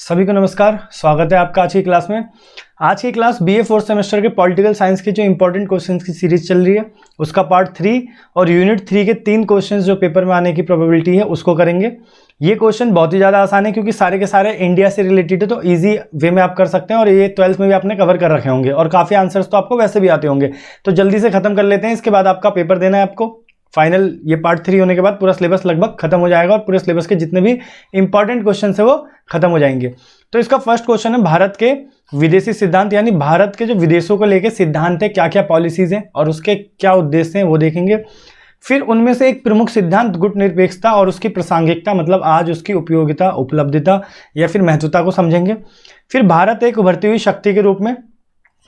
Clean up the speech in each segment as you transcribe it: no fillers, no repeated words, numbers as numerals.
सभी को नमस्कार, स्वागत है आपका आज की क्लास में। आज की क्लास बीए फोर्थ सेमेस्टर के पॉलिटिकल साइंस के जो इंपॉर्टेंट क्वेश्चंस की सीरीज चल रही है उसका पार्ट 3 और यूनिट 3 के 3 क्वेश्चंस जो पेपर में आने की प्रोबेबिलिटी है उसको करेंगे। ये क्वेश्चन बहुत ही ज़्यादा आसान है क्योंकि सारे के सारे इंडिया से रिलेटेड है, तो ईजी वे में आप कर सकते हैं और ये 12th में भी आपने कवर कर रखे होंगे और काफ़ी आंसर्स तो आपको वैसे भी आते होंगे। तो जल्दी से खत्म कर लेते हैं, इसके बाद आपका पेपर देना है आपको फाइनल। ये पार्ट 3 होने के बाद पूरा सिलेबस लगभग खत्म हो जाएगा और पूरे सिलेबस के जितने भी इंपॉर्टेंट क्वेश्चन है वो खत्म हो जाएंगे। तो इसका फर्स्ट क्वेश्चन है भारत के विदेशी सिद्धांत, यानी भारत के जो विदेशों को लेकर सिद्धांत है, क्या क्या पॉलिसीज हैं और उसके क्या उद्देश्य हैं वो देखेंगे। फिर उनमें से एक प्रमुख सिद्धांत गुटनिरपेक्षता और उसकी प्रासंगिकता, मतलब आज उसकी उपयोगिता, उपलब्धता या फिर महत्वता को समझेंगे। फिर भारत एक उभरती हुई शक्ति के रूप में,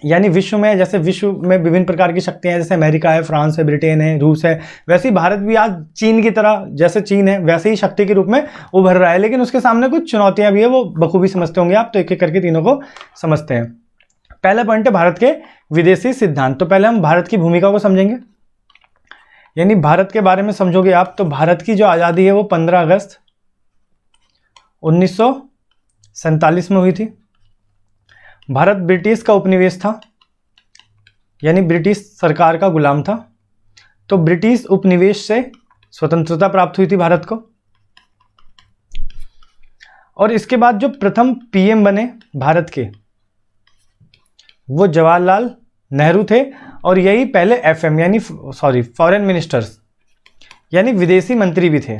यानी विश्व में, जैसे विश्व में विभिन्न प्रकार की शक्तियां हैं, जैसे अमेरिका है, फ्रांस है, ब्रिटेन है, रूस है, वैसे ही भारत भी आज चीन की तरह, जैसे चीन है वैसे ही शक्ति के रूप में उभर रहा है, लेकिन उसके सामने कुछ चुनौतियां भी है, वो बखूबी समझते होंगे आप। तो एक एक करके तीनों को समझते हैं। पहला पॉइंट है भारत के विदेशी सिद्धांत। तो पहले हम भारत की भूमिका को समझेंगे, यानी भारत के बारे में समझोगे आप तो भारत की जो आज़ादी है वो 15 अगस्त 1947 में हुई थी। भारत ब्रिटिश का उपनिवेश था, यानी ब्रिटिश सरकार का गुलाम था। तो ब्रिटिश उपनिवेश से स्वतंत्रता प्राप्त हुई थी भारत को। और इसके बाद जो प्रथम पीएम बने भारत के वो जवाहरलाल नेहरू थे और यही पहले एफएम यानी फॉरेन मिनिस्टर्स यानी विदेशी मंत्री भी थे।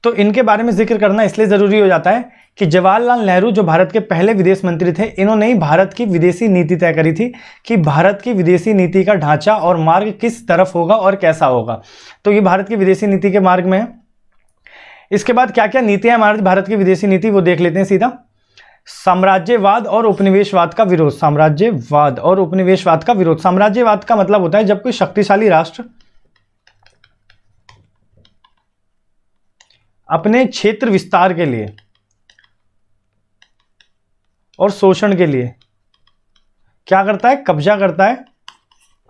तो इनके बारे में जिक्र करना इसलिए ज़रूरी हो जाता है कि जवाहरलाल नेहरू जो भारत के पहले विदेश मंत्री थे, इन्होंने ही भारत की विदेशी नीति तय करी थी कि भारत की विदेशी नीति का ढांचा और मार्ग किस तरफ होगा और कैसा होगा। तो ये भारत की विदेशी नीति के मार्ग में है। इसके बाद क्या क्या नीतियां हमारी भारत की विदेशी नीति वो देख लेते हैं सीधा। साम्राज्यवाद और उपनिवेशवाद का विरोध। साम्राज्यवाद और उपनिवेशवाद का विरोध। साम्राज्यवाद का मतलब होता है जब कोई शक्तिशाली राष्ट्र अपने क्षेत्र विस्तार के लिए और शोषण के लिए क्या करता है, कब्जा करता है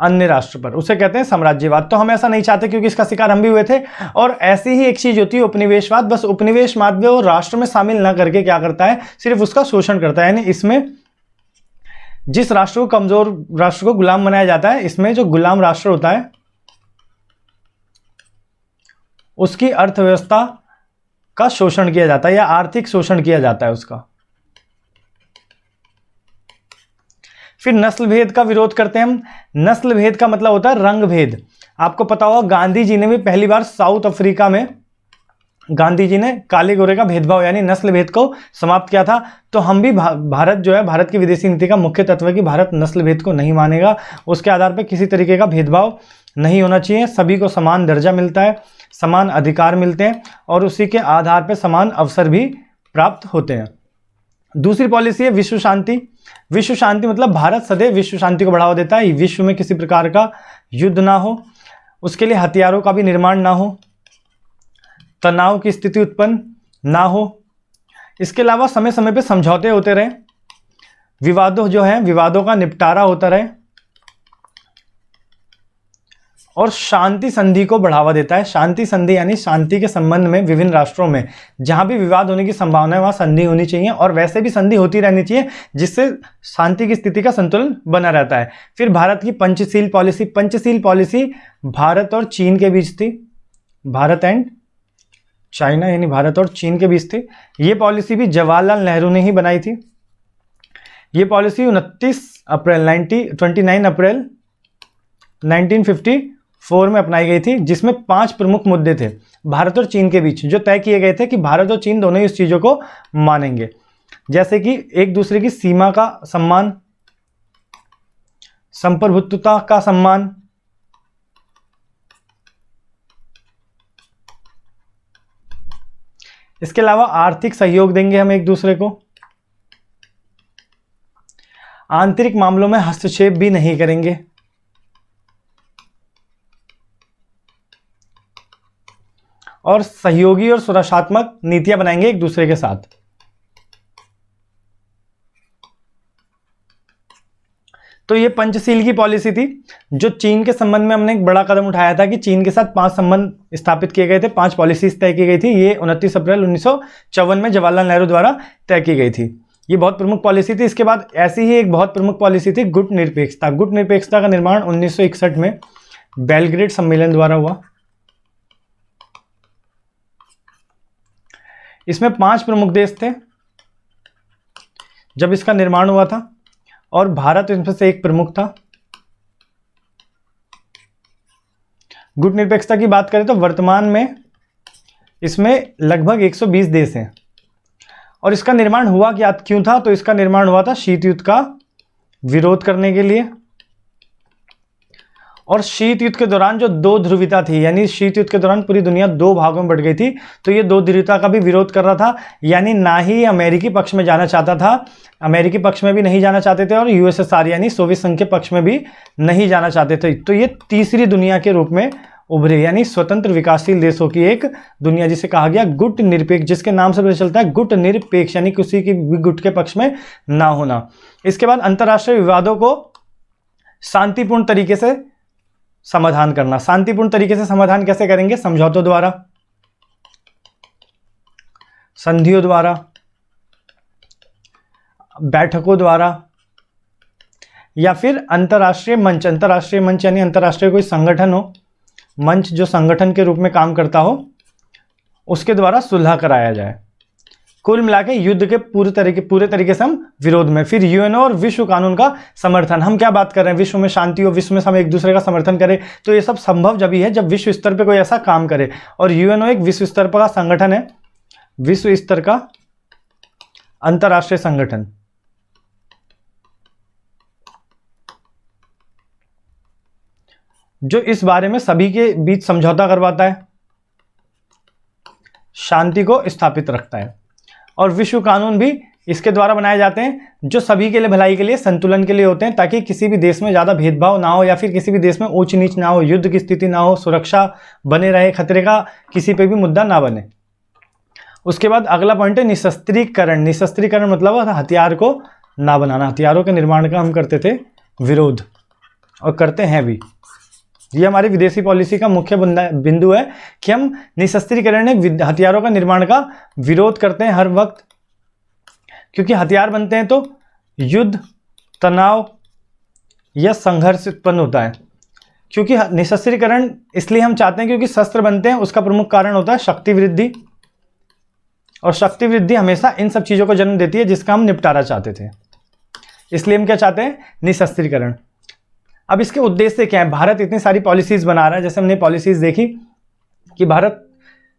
अन्य राष्ट्र पर, उसे कहते हैं साम्राज्यवाद। तो हम ऐसा नहीं चाहते क्योंकि इसका शिकार हम भी हुए थे। और ऐसी ही एक चीज होती है उपनिवेशवाद, बस उपनिवेशवाद में वो राष्ट्र में शामिल ना करके क्या करता है, सिर्फ उसका शोषण करता है। यानी इसमें जिस राष्ट्र को, कमजोर राष्ट्र को गुलाम बनाया जाता है, इसमें जो गुलाम राष्ट्र होता है उसकी अर्थव्यवस्था का शोषण किया जाता है या आर्थिक शोषण किया जाता है उसका। फिर नस्ल भेद का विरोध करते हैं हम। नस्ल भेद का मतलब होता है रंग भेद। आपको पता होगा गांधी जी ने भी पहली बार साउथ अफ्रीका में गांधी जी ने काले गोरे का भेदभाव यानी नस्ल भेद को समाप्त किया था। तो हम भी भारत जो है, भारत की विदेशी नीति का मुख्य तत्व है कि भारत नस्ल भेद को नहीं मानेगा। उसके आधार पर किसी तरीके का भेदभाव नहीं होना चाहिए। सभी को समान दर्जा मिलता है, समान अधिकार मिलते हैं और उसी के आधार पर समान अवसर भी प्राप्त होते हैं। दूसरी पॉलिसी है विश्व शांति। विश्व शांति मतलब भारत सदैव विश्व शांति को बढ़ावा देता है। विश्व में किसी प्रकार का युद्ध ना हो, उसके लिए हथियारों का भी निर्माण ना हो, तनाव की स्थिति उत्पन्न ना हो। इसके अलावा समय समय पे समझौते होते रहे, विवादों जो है विवादों का निपटारा होता रहे और शांति संधि को बढ़ावा देता है। शांति संधि यानी शांति के संबंध में विभिन्न राष्ट्रों में जहां भी विवाद होने की संभावना है वहां संधि होनी चाहिए और वैसे भी संधि होती रहनी चाहिए जिससे शांति की स्थिति का संतुलन बना रहता है। फिर भारत की पंचशील पॉलिसी। पंचशील पॉलिसी भारत और चीन के बीच थी, भारत एंड चाइना यानी भारत और चीन के बीच थी। ये पॉलिसी भी जवाहरलाल नेहरू ने ही बनाई थी। ये पॉलिसी 29 अप्रैल 1954 में अपनाई गई थी, जिसमें 5 प्रमुख मुद्दे थे भारत और चीन के बीच जो तय किए गए थे कि भारत और चीन दोनों ही इस चीज़ों को मानेंगे, जैसे कि एक दूसरे की सीमा का सम्मान, संप्रभुत्वता का सम्मान, इसके अलावा आर्थिक सहयोग देंगे हम एक दूसरे को, आंतरिक मामलों में हस्तक्षेप भी नहीं करेंगे और सहयोगी और सुरक्षात्मक नीतियां बनाएंगे एक दूसरे के साथ। तो ये पंचशील की पॉलिसी थी, जो चीन के संबंध में हमने एक बड़ा कदम उठाया था कि चीन के साथ 5 संबंध स्थापित किए गए थे, 5 पॉलिसीज तय की गई थी। ये 29 अप्रैल 1954 में जवाहरलाल नेहरू द्वारा तय की गई थी। ये बहुत प्रमुख पॉलिसी थी। इसके बाद ऐसी ही एक बहुत प्रमुख पॉलिसी थी गुट निरपेक्षता। गुट निरपेक्षता का निर्माण 1961 में बेलग्रेड सम्मेलन द्वारा हुआ। इसमें 5 प्रमुख देश थे जब इसका निर्माण हुआ था, और भारत इनमें से एक प्रमुख था। गुट निरपेक्षता की बात करें तो वर्तमान में इसमें लगभग 120 देश हैं। और इसका निर्माण हुआ क्या, क्यों था? तो इसका निर्माण हुआ था शीत युद्ध का विरोध करने के लिए। और शीत युद्ध के दौरान जो 2 ध्रुवीयता थी, यानी शीत युद्ध के दौरान पूरी दुनिया 2 भागों में बढ़ गई थी, तो ये 2 ध्रुवीयता का भी विरोध कर रहा था। यानी ना ही अमेरिकी पक्ष में जाना चाहता था, अमेरिकी पक्ष में भी नहीं जाना चाहते थे, और यूएसएसआर यानी सोवियत संघ के पक्ष में भी नहीं जाना चाहते थे। तो ये तीसरी दुनिया के रूप में उभरे, यानी स्वतंत्र विकासशील देशों की एक दुनिया, जिसे कहा गया गुट निरपेक्ष, जिसके नाम से पता चलता है गुट निरपेक्ष, यानी किसी की भी गुट के पक्ष में ना होना। इसके बाद अंतर्राष्ट्रीय विवादों को शांतिपूर्ण तरीके से समाधान करना। शांतिपूर्ण तरीके से समाधान कैसे करेंगे? समझौतों द्वारा, संधियों द्वारा, बैठकों द्वारा, या फिर अंतर्राष्ट्रीय मंच। अंतर्राष्ट्रीय मंच यानी अंतर्राष्ट्रीय कोई संगठन हो, मंच जो संगठन के रूप में काम करता हो, उसके द्वारा सुलह कराया जाए। कुल मिलाकर युद्ध के पूरे तरीके से हम विरोध में। फिर यूएनओ और विश्व कानून का समर्थन। हम क्या बात कर रहे हैं? विश्व में शांति हो, विश्व में हम एक दूसरे का समर्थन करें। तो ये सब संभव जब ही है जब विश्व स्तर पे कोई ऐसा काम करे। और यूएनओ एक विश्व स्तर का संगठन है, विश्व स्तर का अंतर्राष्ट्रीय संगठन। जो इस बारे में सभी के बीच समझौता करवाता है, शांति को स्थापित रखता है। और विश्व कानून भी इसके द्वारा बनाए जाते हैं, जो सभी के लिए भलाई के लिए, संतुलन के लिए होते हैं, ताकि किसी भी देश में ज़्यादा भेदभाव ना हो, या फिर किसी भी देश में ऊंच नीच ना हो, युद्ध की स्थिति ना हो, सुरक्षा बने रहे, खतरे का किसी पे भी मुद्दा ना बने। उसके बाद अगला पॉइंट है निशस्त्रीकरण। निशस्त्रीकरण मतलब हथियार को ना बनाना। हथियारों के निर्माण का हम करते थे विरोध, और करते हैं भी। ये हमारी विदेशी पॉलिसी का मुख्य बिंदु है कि हम निशस्त्रीकरण हथियारों का निर्माण का विरोध करते हैं हर वक्त, क्योंकि हथियार बनते हैं तो युद्ध, तनाव या संघर्ष उत्पन्न होता है। क्योंकि निशस्त्रीकरण इसलिए हम चाहते हैं क्योंकि शस्त्र बनते हैं, उसका प्रमुख कारण होता है शक्ति वृद्धि, और शक्ति वृद्धि हमेशा इन सब चीज़ों को जन्म देती है जिसका हम निपटारा चाहते थे। इसलिए हम क्या चाहते हैं? निशस्त्रीकरण। अब इसके उद्देश्य क्या है? भारत इतनी सारी पॉलिसीज बना रहा है। जैसे हमने पॉलिसीज देखी कि भारत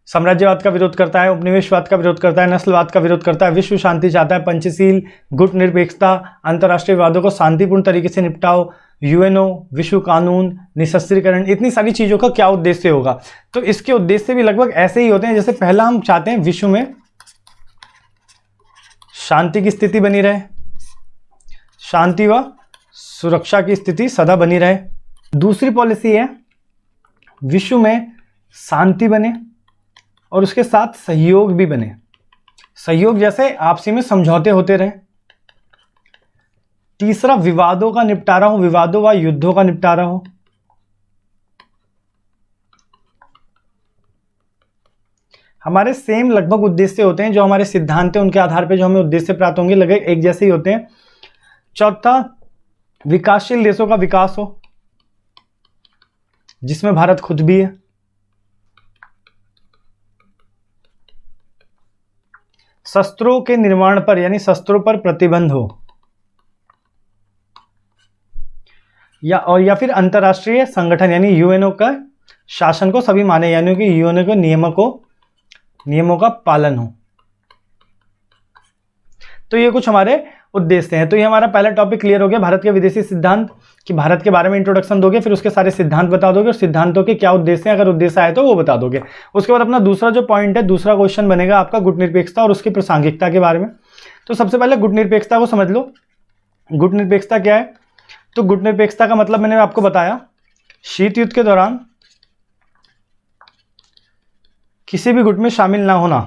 साम्राज्यवाद का विरोध करता है, उपनिवेशवाद का विरोध करता है, नस्लवाद का विरोध करता है, विश्व शांति चाहता है, पंचशील, गुट निरपेक्षता, अंतर्राष्ट्रीय विवादों को शांतिपूर्ण तरीके से निपटाओ, यूएनओ, विश्व कानून, निशस्त्रीकरण। इतनी सारी चीज़ों का क्या उद्देश्य होगा? तो इसके उद्देश्य भी लगभग ऐसे ही होते हैं। जैसे पहला हम चाहते हैं विश्व में शांति की स्थिति बनी रहे, शांति व सुरक्षा की स्थिति सदा बनी रहे। दूसरी पॉलिसी है विश्व में शांति बने और उसके साथ सहयोग भी बने। सहयोग जैसे आपसी में समझौते होते रहे। तीसरा विवादों का निपटारा हो, विवादों व युद्धों का निपटारा हो। हमारे सेम लगभग उद्देश्य होते हैं, जो हमारे सिद्धांत हैं उनके आधार पर जो हमें उद्देश्य प्राप्त होंगे लगभग एक जैसे ही होते हैं। चौथा विकासशील देशों का विकास हो, जिसमें भारत खुद भी है। शस्त्रों के निर्माण पर यानी शस्त्रों पर प्रतिबंध हो, या फिर अंतर्राष्ट्रीय संगठन यानी यूएनओ का शासन को सभी माने, यानी कि यूएनओ के नियमों का पालन हो। तो ये कुछ हमारे उद्देश्य हैं। तो ये हमारा पहला टॉपिक क्लियर हो गया, भारत के विदेशी सिद्धांत, कि भारत के बारे में इंट्रोडक्शन दोगे, फिर उसके सारे सिद्धांत बता दोगे और सिद्धांतों के क्या उद्देश्य हैं, अगर उद्देश्य आए तो वो बता दोगे। उसके बाद अपना दूसरा जो पॉइंट है, दूसरा क्वेश्चन बनेगा आपका गुट निरपेक्षता और उसकी प्रासंगिकता के बारे में। तो सबसे पहले गुट निरपेक्षता को समझ लो। गुट निरपेक्षता क्या है? तो गुट निरपेक्षता का मतलब मैंने आपको बताया, शीत युद्ध के दौरान किसी भी गुट में शामिल ना होना,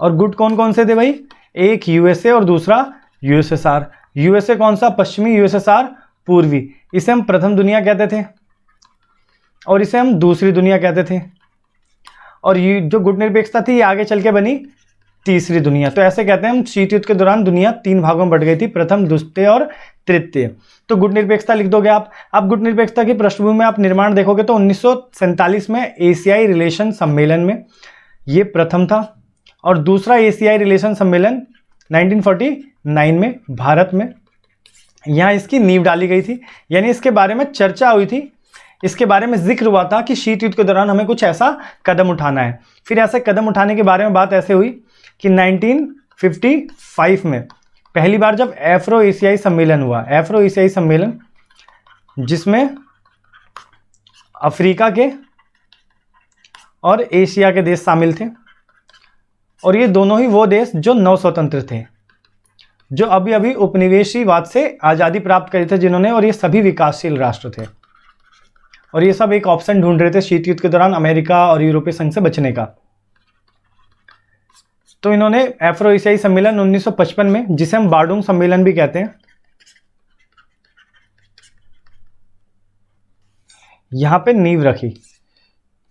और गुट कौन कौन से थे भाई? एक यूएसए और दूसरा यूएसएसआर। यूएसए कौन सा? पश्चिमी, यूएसएसआर पूर्वी। इसे हम प्रथम दुनिया कहते थे और इसे हम दूसरी दुनिया कहते थे। और ये जो गुट निरपेक्षता थी ये आगे चल के बनी तीसरी दुनिया। तो ऐसे कहते हैं हम, शीत युद्ध के दौरान दुनिया 3 भागों में बढ़ गई थी, प्रथम, द्वितीय और तृतीय। तो गुट निरपेक्षता लिख दोगे आप। अब गुट निरपेक्षता की पृष्ठभूमि में आप निर्माण देखोगे तो 1947 में एशियाई रिलेशन सम्मेलन में ये प्रथम था, और दूसरा एशियाई रिलेशन सम्मेलन 1949 में भारत में, यहाँ इसकी नींव डाली गई थी। यानी इसके बारे में चर्चा हुई थी, इसके बारे में जिक्र हुआ था कि शीत युद्ध के दौरान हमें कुछ ऐसा कदम उठाना है। फिर ऐसे कदम उठाने के बारे में बात ऐसे हुई कि 1955 में पहली बार जब एफ्रो एशियाई सम्मेलन हुआ, एफ्रो एशियाई सम्मेलन, जिसमें अफ्रीका के और एशिया के देश शामिल थे, और ये दोनों ही वो देश जो नव स्वतंत्र थे, जो अभी अभी उपनिवेशीवाद से आज़ादी प्राप्त करे थे जिन्होंने, और ये सभी विकासशील राष्ट्र थे, और ये सब एक ऑप्शन ढूंढ रहे थे शीत युद्ध के दौरान अमेरिका और यूरोपीय संघ से बचने का। तो इन्होंने एफ्रो एशियाई सम्मेलन 1955 में, जिसे हम बार्डुंग सम्मेलन भी कहते हैं, यहां पे नींव रखी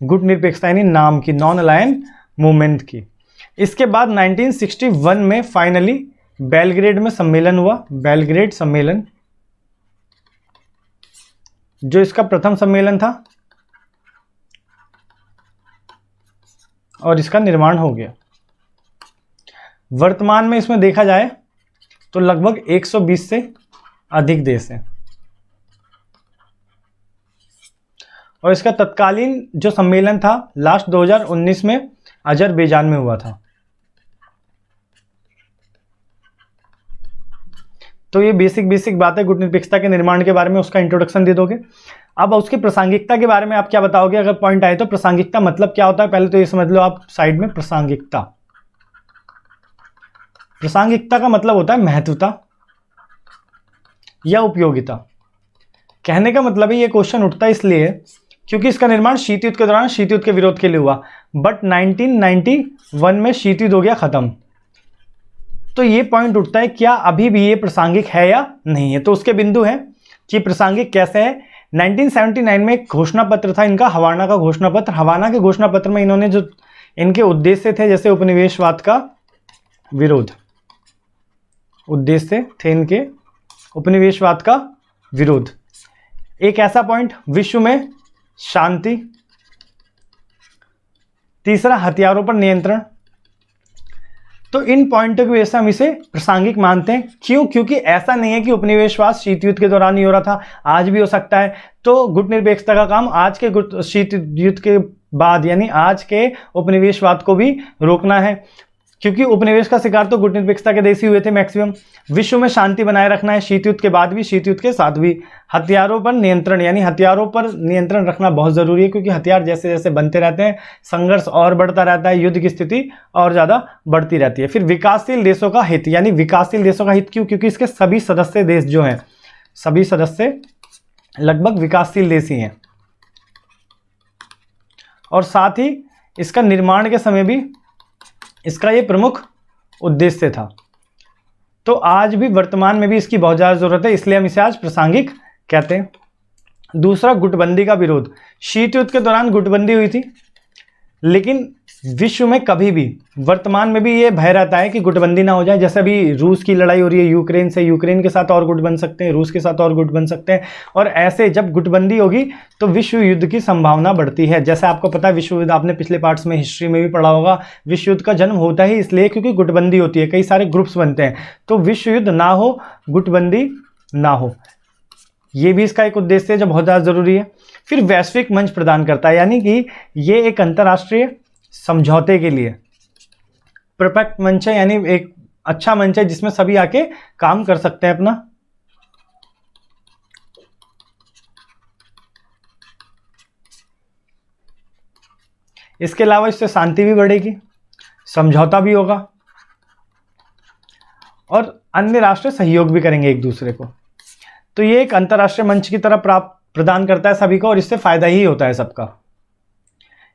गुट निरपेक्षता यानी नाम की, नॉन अलायन मूवमेंट की। इसके बाद 1961 में फाइनली बेलग्रेड में सम्मेलन हुआ, बेलग्रेड सम्मेलन, जो इसका प्रथम सम्मेलन था, और इसका निर्माण हो गया। वर्तमान में इसमें देखा जाए तो लगभग 120 से अधिक देश हैं, और इसका तत्कालीन जो सम्मेलन था लास्ट 2019 में अजरबैजान में हुआ था। तो ये बेसिक बात है गुट निरपेक्षता के निर्माण के बारे में, उसका इंट्रोडक्शन दे दोगे। अब उसकी प्रासंगिकता के बारे में आप क्या बताओगे अगर पॉइंट आए तो? प्रासंगिकता मतलब क्या होता है, पहले तो ये समझ लो आप साइड में। प्रासंगिकता, प्रासंगिकता का मतलब होता है महत्वता या उपयोगिता। कहने का मतलब है ये क्वेश्चन उठता है इसलिए क्योंकि इसका निर्माण शीत युद्ध के दौरान शीत युद्ध के विरोध के लिए हुआ, बट 1991 में शीत युद्ध हो गया खत्म। तो ये पॉइंट उठता है क्या अभी भी ये प्रासंगिक है या नहीं है? तो उसके बिंदु हैं कि प्रासंगिक कैसे है। 1979 में एक घोषणा पत्र था इनका, हवाना का घोषणा पत्र। हवाना के घोषणा पत्र में इन्होंने जो इनके उद्देश्य थे, जैसे उपनिवेशवाद का विरोध, उद्देश्य थे इनके उपनिवेशवाद का विरोध। एक ऐसा पॉइंट, विश्व में शांति। तीसरा, हथियारों पर नियंत्रण। तो इन पॉइंटों की वजह से हम इसे प्रासंगिक मानते हैं। क्यों? क्योंकि ऐसा नहीं है कि उपनिवेशवाद शीत युद्ध के दौरान ही हो रहा था, आज भी हो सकता है। तो गुट निरपेक्षता का काम आज के शीत युद्ध के बाद यानी आज के उपनिवेशवाद को भी रोकना है, क्योंकि उपनिवेश का शिकार तो गुट निरपेक्षता के देश ही हुए थे मैक्सिमम। विश्व में शांति बनाए रखना है, शीत युद्ध के बाद भी, शीत युद्ध के साथ भी। हथियारों पर नियंत्रण यानी हथियारों पर नियंत्रण रखना बहुत ज़रूरी है, क्योंकि हथियार जैसे जैसे बनते रहते हैं संघर्ष और बढ़ता रहता है, युद्ध की स्थिति और ज़्यादा बढ़ती रहती है। फिर विकासशील देशों का हित, यानी विकासशील देशों का हित क्यों? क्योंकि इसके सभी सदस्य देश जो हैं, सभी सदस्य लगभग विकासशील देश ही हैं, और साथ ही इसका निर्माण के समय भी इसका ये प्रमुख उद्देश्य था। तो आज भी वर्तमान में भी इसकी बहुत ज़्यादा ज़रूरत है, इसलिए हम इसे आज प्रासंगिक कहते हैं। दूसरा, गुटबंदी का विरोध। शीत युद्ध के दौरान गुटबंदी हुई थी, लेकिन विश्व में कभी भी वर्तमान में भी ये भय रहता है कि गुटबंदी ना हो जाए। जैसे अभी रूस की लड़ाई हो रही है यूक्रेन से, यूक्रेन के साथ और गुट बन सकते हैं, रूस के साथ और गुट बन सकते हैं, और ऐसे जब गुटबंदी होगी तो विश्व युद्ध की संभावना बढ़ती है। जैसे आपको पता है विश्व युद्ध, आपने पिछले पार्ट्स में हिस्ट्री में भी पढ़ा होगा, विश्व युद्ध का जन्म होता ही इसलिए क्योंकि गुटबंदी होती है, कई सारे ग्रुप्स बनते हैं। तो विश्व युद्ध ना हो, गुटबंदी ना हो, ये भी इसका एक उद्देश्य है जो बहुत ज़्यादा ज़रूरी है। फिर वैश्विक मंच प्रदान करता है, यानी कि ये एक अंतर्राष्ट्रीय समझौते के लिए परफेक्ट मंच है, यानी एक अच्छा मंच है जिसमें सभी आके काम कर सकते हैं अपना। इसके अलावा इससे शांति भी बढ़ेगी, समझौता भी होगा, और अन्य राष्ट्र सहयोग भी करेंगे एक दूसरे को। तो ये एक अंतर्राष्ट्रीय मंच की तरह प्रदान करता है सभी को, और इससे फायदा ही होता है सबका।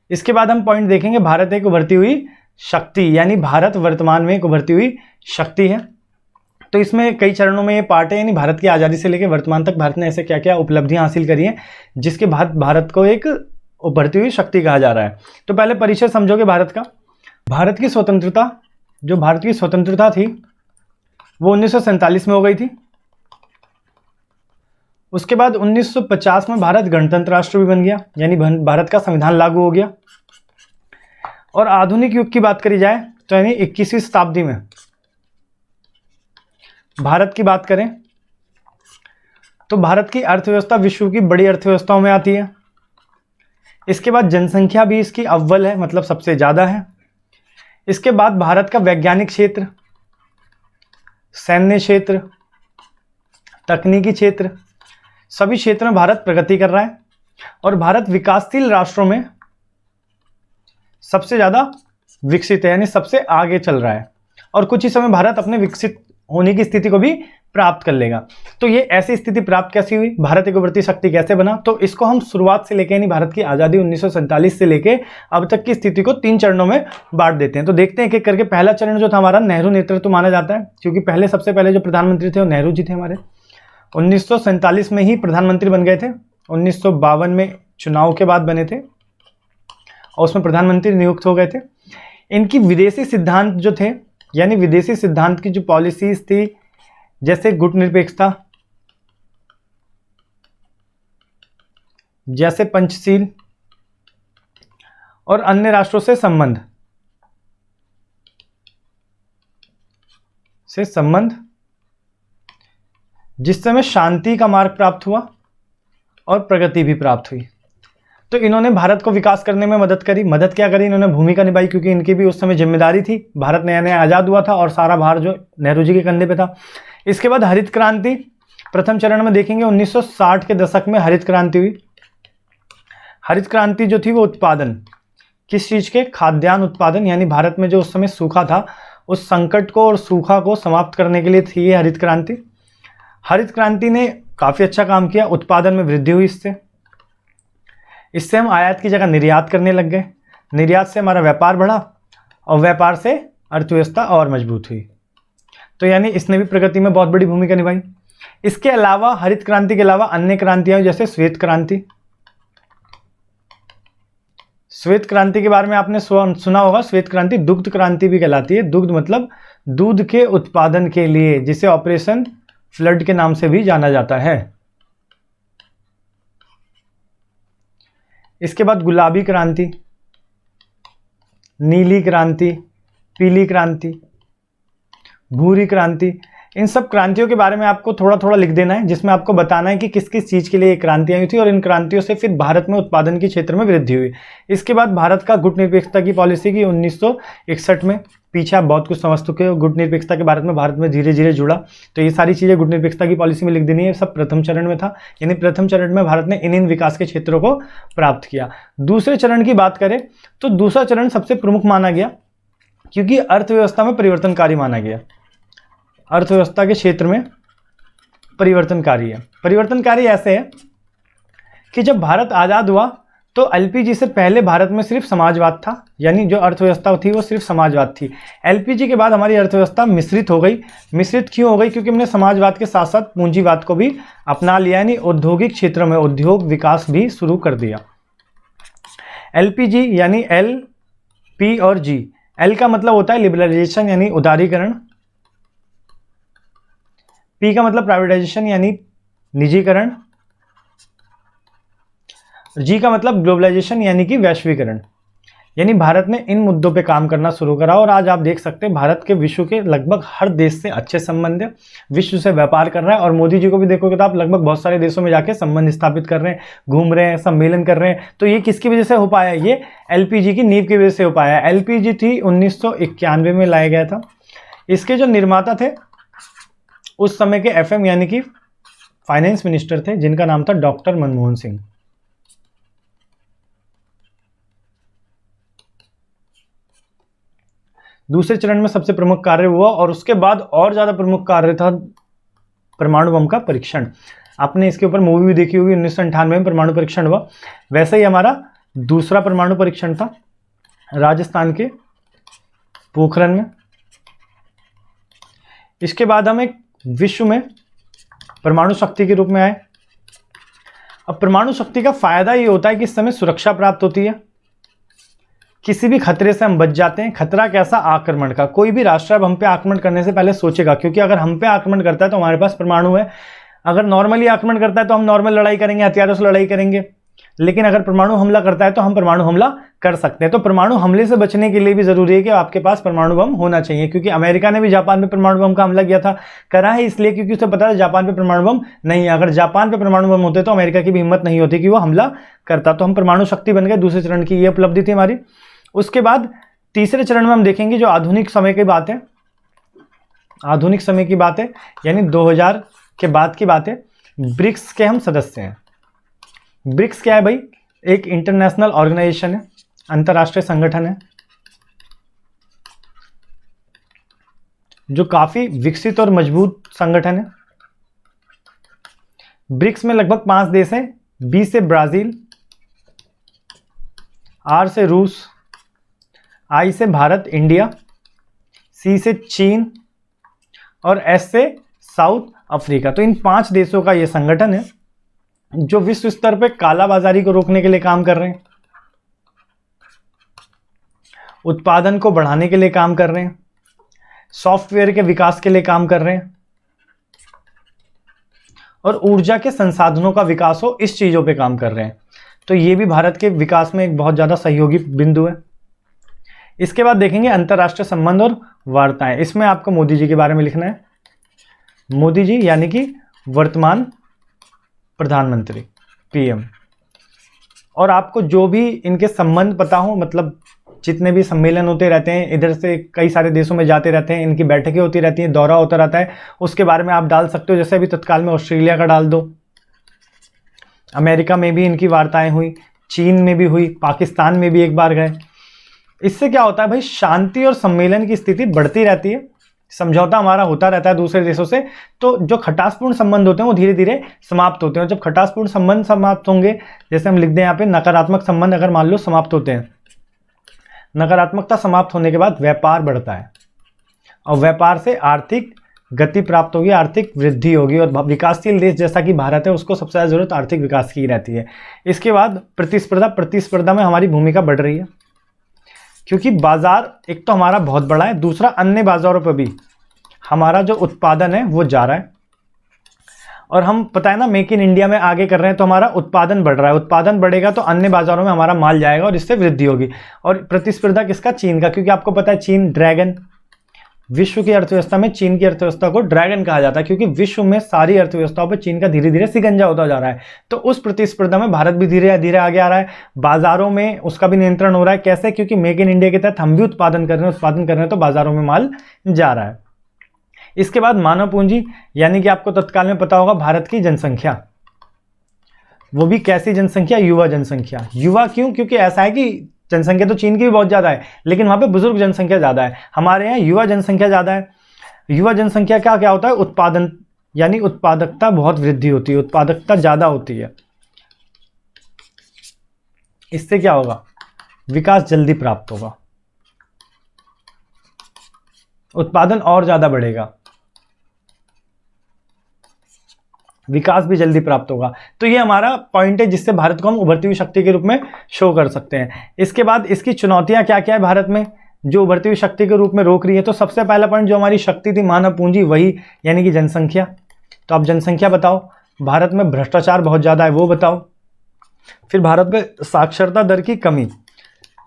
इसके बाद हम पॉइंट देखेंगे, भारत एक उभरती हुई शक्ति, यानी भारत वर्तमान में एक उभरती हुई शक्ति है। तो इसमें कई चरणों में ये पार्ट है, यानी भारत की आज़ादी से लेकर वर्तमान तक भारत ने ऐसे क्या क्या उपलब्धियां हासिल करी हैं जिसके बाद भारत को एक उभरती हुई शक्ति कहा जा रहा है। तो पहले परिचय समझोगे भारत का। भारत की स्वतंत्रता, जो भारत की स्वतंत्रता थी वो 1947 में हो गई थी। उसके बाद 1950 में भारत गणतंत्र राष्ट्र भी बन गया, यानी भारत का संविधान लागू हो गया। और आधुनिक युग की बात करी जाए तो यानी 21वीं शताब्दी में भारत की बात करें तो भारत की अर्थव्यवस्था विश्व की बड़ी अर्थव्यवस्थाओं में आती है। इसके बाद जनसंख्या भी इसकी अव्वल है, मतलब सबसे ज़्यादा है। इसके बाद भारत का वैज्ञानिक क्षेत्र, सैन्य क्षेत्र, तकनीकी क्षेत्र, सभी क्षेत्रों में भारत प्रगति कर रहा है और भारत विकासशील राष्ट्रों में सबसे ज़्यादा विकसित है, यानी सबसे आगे चल रहा है। और कुछ ही समय भारत अपने विकसित होने की स्थिति को भी प्राप्त कर लेगा। तो ये ऐसी स्थिति प्राप्त कैसे हुई, भारत एक उभरती शक्ति कैसे बना, तो इसको हम शुरुआत से लेकर यानी भारत की आज़ादी 1947 से लेकर अब तक की स्थिति को 3 चरणों में बांट देते हैं। तो देखते हैं एक एक करके। पहला चरण जो था हमारा नेहरू नेतृत्व माना जाता है, क्योंकि सबसे पहले जो प्रधानमंत्री थे वो नेहरू जी थे हमारे। 1947 में ही प्रधानमंत्री बन गए थे, 1952 में चुनाव के बाद बने थे और उसमें प्रधानमंत्री नियुक्त हो गए थे। इनकी विदेशी सिद्धांत जो थे, यानी विदेशी सिद्धांत की जो पॉलिसीज थी, जैसे गुटनिरपेक्षता, जैसे पंचशील और अन्य राष्ट्रों से संबंध जिससे हमें शांति का मार्ग प्राप्त हुआ और प्रगति भी प्राप्त हुई। तो इन्होंने भारत को विकास करने में मदद करी। मदद क्या करी, इन्होंने भूमिका निभाई, क्योंकि इनकी भी उस समय जिम्मेदारी थी। भारत नया नया आज़ाद हुआ था और सारा भार जो नेहरू जी के कंधे पे था। इसके बाद हरित क्रांति, प्रथम चरण में देखेंगे 1960 के दशक में हरित क्रांति हुई। हरित क्रांति जो थी वो उत्पादन, किस चीज़ के, खाद्यान्न उत्पादन, यानी भारत में जो उस समय सूखा था उस संकट को और सूखा को समाप्त करने के लिए थी ये हरित क्रांति। हरित क्रांति ने काफ़ी अच्छा काम किया, उत्पादन में वृद्धि हुई। इससे हम आयात की जगह निर्यात करने लग गए। निर्यात से हमारा व्यापार बढ़ा और व्यापार से अर्थव्यवस्था और मजबूत हुई। तो यानी इसने भी प्रगति में बहुत बड़ी भूमिका निभाई। इसके अलावा हरित क्रांति के अलावा अन्य क्रांतियां जैसे श्वेत क्रांति। श्वेत क्रांति के बारे में आपने सुना होगा, श्वेत क्रांति दुग्ध क्रांति भी कहलाती है। दुग्ध मतलब दूध के उत्पादन के लिए, जिसे ऑपरेशन फ्लड के नाम से भी जाना जाता है। इसके बाद गुलाबी क्रांति, नीली क्रांति, पीली क्रांति, भूरी क्रांति, इन सब क्रांतियों के बारे में आपको थोड़ा थोड़ा लिख देना है, जिसमें आपको बताना है कि किस किस चीज़ के लिए ये क्रांतियाँ हुई थी और इन क्रांतियों से फिर भारत में उत्पादन के क्षेत्र में वृद्धि हुई। इसके बाद भारत का गुटनिरपेक्षता की पॉलिसी की 1961 में। पीछे आप बहुत कुछ समझ चुके हो गुटनिरपेक्षता के भारत में धीरे धीरे जुड़ा। तो ये सारी चीज़ें गुटनिरपेक्षता की पॉलिसी में लिख देनी है। सब प्रथम चरण में था, यानी प्रथम चरण में भारत ने इन विकास के क्षेत्रों को प्राप्त किया। दूसरे चरण की बात करें तो दूसरा चरण सबसे प्रमुख माना गया, क्योंकि अर्थव्यवस्था में परिवर्तनकारी माना गया। अर्थव्यवस्था के क्षेत्र में परिवर्तनकारी है। परिवर्तनकारी ऐसे है कि जब भारत आज़ाद हुआ तो एलपीजी से पहले भारत में सिर्फ समाजवाद था, यानी जो अर्थव्यवस्था थी वो सिर्फ समाजवाद थी। एलपीजी के बाद हमारी अर्थव्यवस्था मिश्रित हो गई। मिश्रित क्यों हो गई, क्योंकि हमने समाजवाद के साथ साथ पूंजीवाद को भी अपना लिया, यानी औद्योगिक क्षेत्र में उद्योग विकास भी शुरू कर दिया। एलपीजी यानी एल, पी और जी। एल का मतलब होता है लिबरलाइजेशन यानी उदारीकरण, पी का मतलब प्राइवेटाइजेशन यानी निजीकरण, जी का मतलब ग्लोबलाइजेशन यानी कि वैश्वीकरण। यानी भारत ने इन मुद्दों पे काम करना शुरू करा और आज आप देख सकते हैं भारत के विश्व के लगभग हर देश से अच्छे संबंध है, विश्व से व्यापार कर रहा है। और मोदी जी को भी देखोगे तो आप लगभग बहुत सारे देशों में जाके संबंध स्थापित कर रहे हैं, घूम रहे हैं, सम्मेलन कर रहे हैं। तो ये किसकी वजह से हो पाया, ये एलपीजी की नींव की वजह से हो पाया। एलपीजी थी 1991 में लाया गया था। इसके जो निर्माता थे उस समय के एफएम यानी कि फाइनेंस मिनिस्टर थे, जिनका नाम था डॉक्टर मनमोहन सिंह। दूसरे चरण में सबसे प्रमुख कार्य हुआ और उसके बाद और ज़्यादा प्रमुख कार्य था परमाणु बम का परीक्षण। आपने इसके ऊपर मूवी भी देखी होगी, 1998 में परमाणु परीक्षण हुआ। वैसे ही हमारा दूसरा परमाणु परीक्षण था राजस्थान के पोखरण में। इसके बाद हम एक विश्व में परमाणु शक्ति के रूप में आए। अब परमाणु शक्ति का फायदा ये होता है कि इस समय सुरक्षा प्राप्त होती है, किसी भी खतरे से हम बच जाते हैं। खतरा कैसा? आक्रमण का। कोई भी राष्ट्र अब हम पे आक्रमण करने से पहले सोचेगा, क्योंकि अगर हम पे आक्रमण करता है तो हमारे पास परमाणु है। अगर नॉर्मली आक्रमण करता है तो हम नॉर्मल लड़ाई करेंगे, हथियारों से लड़ाई करेंगे, लेकिन अगर परमाणु हमला करता है तो हम परमाणु हमला कर सकते हैं। तो परमाणु हमले से बचने के लिए भी जरूरी है कि आपके पास परमाणु बम होना चाहिए, क्योंकि अमेरिका ने भी जापान पे परमाणु बम का हमला किया था। करा है इसलिए क्योंकि उसे पता था जापान पे परमाणु बम नहीं है। अगर जापान पे परमाणु बम होते तो अमेरिका की भी हिम्मत नहीं होती कि वो हमला करता। तो हम परमाणु शक्ति बन गए। दूसरे चरण की ये उपलब्धि थी हमारी। उसके बाद तीसरे चरण में हम देखेंगे जो आधुनिक समय की बात है, आधुनिक समय की बात है, यानी 2000 के बाद की बात है। ब्रिक्स के हम सदस्य हैं। ब्रिक्स क्या है भाई? एक इंटरनेशनल ऑर्गेनाइजेशन है, अंतरराष्ट्रीय संगठन है जो काफी विकसित और मजबूत संगठन है। ब्रिक्स में लगभग 5 देश हैं। बी से ब्राजील, आर से रूस, आई से भारत इंडिया, सी से चीन और एस से साउथ अफ्रीका। तो इन 5 देशों का यह संगठन है जो विश्व स्तर पर कालाबाजारी को रोकने के लिए काम कर रहे हैं, उत्पादन को बढ़ाने के लिए काम कर रहे हैं, सॉफ्टवेयर के विकास के लिए काम कर रहे हैं और ऊर्जा के संसाधनों का विकास हो, इस चीजों पे काम कर रहे हैं। तो ये भी भारत के विकास में एक बहुत ज्यादा सहयोगी बिंदु है। इसके बाद देखेंगे अंतरराष्ट्रीय संबंध और वार्ताएं। इसमें आपको मोदी जी के बारे में लिखना है। मोदी जी यानी कि वर्तमान प्रधानमंत्री, पीएम। और आपको जो भी इनके संबंध पता हो, मतलब जितने भी सम्मेलन होते रहते हैं, इधर से कई सारे देशों में जाते रहते हैं, इनकी बैठकें होती रहती हैं, दौरा होता रहता है, उसके बारे में आप डाल सकते हो। जैसे अभी तत्काल में ऑस्ट्रेलिया का डाल दो, अमेरिका में भी इनकी वार्ताएं हुई, चीन में भी हुई, पाकिस्तान में भी एक बार गए। इससे क्या होता है भाई? शांति और सम्मेलन की स्थिति बढ़ती रहती है, समझौता हमारा होता रहता है दूसरे देशों से। तो जो खटासपूर्ण संबंध होते हैं वो धीरे धीरे समाप्त होते हैं। जब खटासपूर्ण संबंध समाप्त होंगे, जैसे हम लिख दें यहाँ पे, नकारात्मक संबंध अगर मान लो समाप्त होते हैं, नकारात्मकता समाप्त होने के बाद व्यापार बढ़ता है और व्यापार से आर्थिक गति प्राप्त होगी, आर्थिक वृद्धि होगी। और विकासशील देश जैसा कि भारत है उसको सबसे ज़्यादा जरूरत आर्थिक विकास की रहती है। इसके बाद प्रतिस्पर्धा, प्रतिस्पर्धा में हमारी भूमिका बढ़ रही है, क्योंकि बाजार एक तो हमारा बहुत बड़ा है, दूसरा अन्य बाजारों पर भी हमारा जो उत्पादन है वो जा रहा है। और हम पता है ना, मेक इन इंडिया में आगे कर रहे हैं, तो हमारा उत्पादन बढ़ रहा है। उत्पादन बढ़ेगा तो अन्य बाजारों में हमारा माल जाएगा और इससे वृद्धि होगी। और प्रतिस्पर्धा किसका? चीन का, क्योंकि आपको पता है चीन ड्रैगन, विश्व की अर्थव्यवस्था में चीन की अर्थव्यवस्था को ड्रैगन कहा जाता है, क्योंकि विश्व में सारी अर्थव्यवस्थाओं पर चीन का धीरे धीरे सिकंजा होता जा रहा है। तो उस प्रतिस्पर्धा में भारत भी धीरे धीरे आगे आ रहा है, बाजारों में उसका भी नियंत्रण हो रहा है। कैसे? क्योंकि मेक इन इंडिया के तहत हम भी उत्पादन कर रहे हैं, तो बाजारों में माल जा रहा है। इसके बाद मानव पूंजी, यानी कि आपको तत्काल में पता होगा भारत की जनसंख्या, वो भी कैसी जनसंख्या? युवा जनसंख्या। युवा क्यों? क्योंकि ऐसा है कि जनसंख्या तो चीन की भी बहुत ज़्यादा है, लेकिन वहाँ पे बुजुर्ग जनसंख्या ज़्यादा है, हमारे यहाँ युवा जनसंख्या ज़्यादा है। युवा जनसंख्या का क्या होता है? उत्पादन, यानी उत्पादकता बहुत वृद्धि होती है, उत्पादकता ज़्यादा होती है। इससे क्या होगा? विकास जल्दी प्राप्त होगा, उत्पादन और ज़्यादा बढ़ेगा, विकास भी जल्दी प्राप्त होगा। तो ये हमारा पॉइंट है जिससे भारत को हम उभरती हुई शक्ति के रूप में शो कर सकते हैं। इसके बाद इसकी चुनौतियां क्या क्या है भारत में जो उभरती हुई शक्ति के रूप में रोक रही है? तो सबसे पहला पॉइंट जो हमारी शक्ति थी मानव पूंजी, वही यानी कि जनसंख्या। तो आप जनसंख्या बताओ। भारत में भ्रष्टाचार बहुत ज़्यादा है, वो बताओ। फिर भारत में साक्षरता दर की कमी,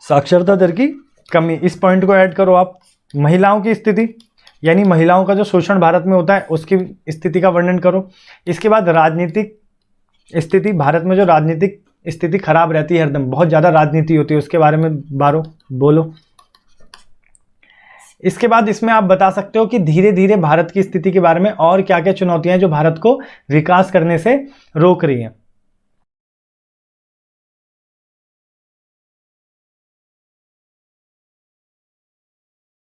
साक्षरता दर की कमी, इस पॉइंट को ऐड करो आप। महिलाओं की स्थिति, यानी महिलाओं का जो शोषण भारत में होता है उसकी स्थिति का वर्णन करो। इसके बाद राजनीतिक स्थिति, भारत में जो राजनीतिक स्थिति खराब रहती है, हरदम बहुत ज़्यादा राजनीति होती है, उसके बारे में बोलो। इसके बाद इसमें आप बता सकते हो कि धीरे धीरे भारत की स्थिति के बारे में और क्या क्या चुनौतियां हैं जो भारत को विकास करने से रोक रही हैं।